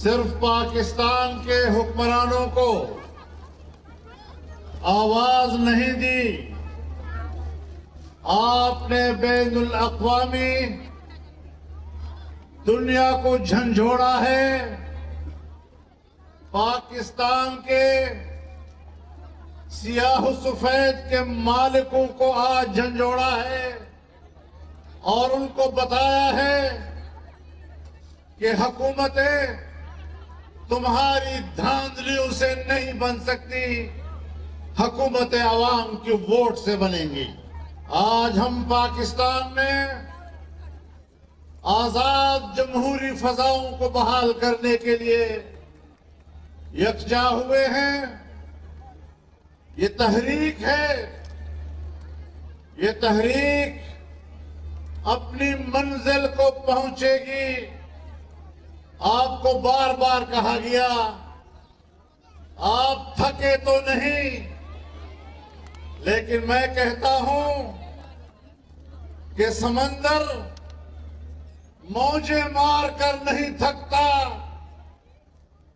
सिर्फ पाकिस्तान के हुक्मरानों को आवाज नहीं दी, आपने बैनुल अक़वामी दुनिया को झंझोड़ा है। पाकिस्तान के सियाह सफेद के मालिकों को आज झंझोड़ा है और उनको बताया है कि हुकूमतें तुम्हारी धांधलियों से नहीं बन सकती, हुकूमतें आवाम के वोट से बनेंगी। आज हम पाकिस्तान में आजाद जमहूरी फजाओं को बहाल करने के लिए यकजा हुए हैं। ये तहरीक है, ये तहरीक अपनी मंजिल को पहुंचेगी। आपको बार बार कहा गया, आप थके तो नहीं, लेकिन मैं कहता हूं कि समंदर मौजें मार कर नहीं थकता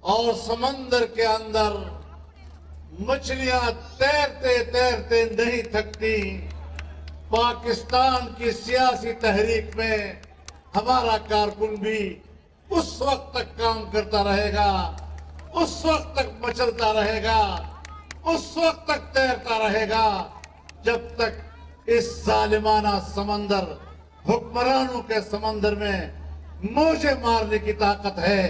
और समंदर के अंदर मछलियां तैरते तैरते नहीं थकती। पाकिस्तान की सियासी तहरीक में हमारा कारकुन भी उस वक्त तक काम करता रहेगा, उस वक्त तक मचलता रहेगा, उस वक्त तक तैरता रहेगा जब तक इस जालिमाना समंदर, हुक्मरानों के समंदर में मौजें मारने की ताकत है।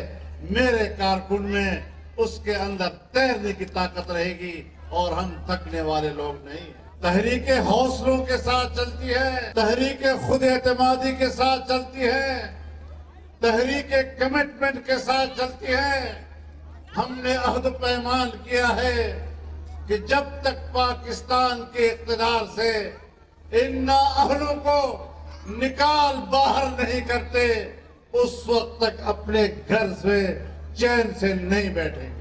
मेरे कारकुन में उसके अंदर तैरने की ताकत रहेगी और हम थकने वाले लोग नहीं हैं। तहरीके हौसलों के साथ चलती है, तहरीके खुद एतमादी के साथ चलती है, तहरीके कमिटमेंट के साथ चलती है। हमने अहद पैमान किया है कि जब तक पाकिस्तान के इक़्तिदार से इन नाअहलों को निकाल बाहर नहीं करते, उस वक्त तक अपने घर से चैन से नहीं बैठेंगे।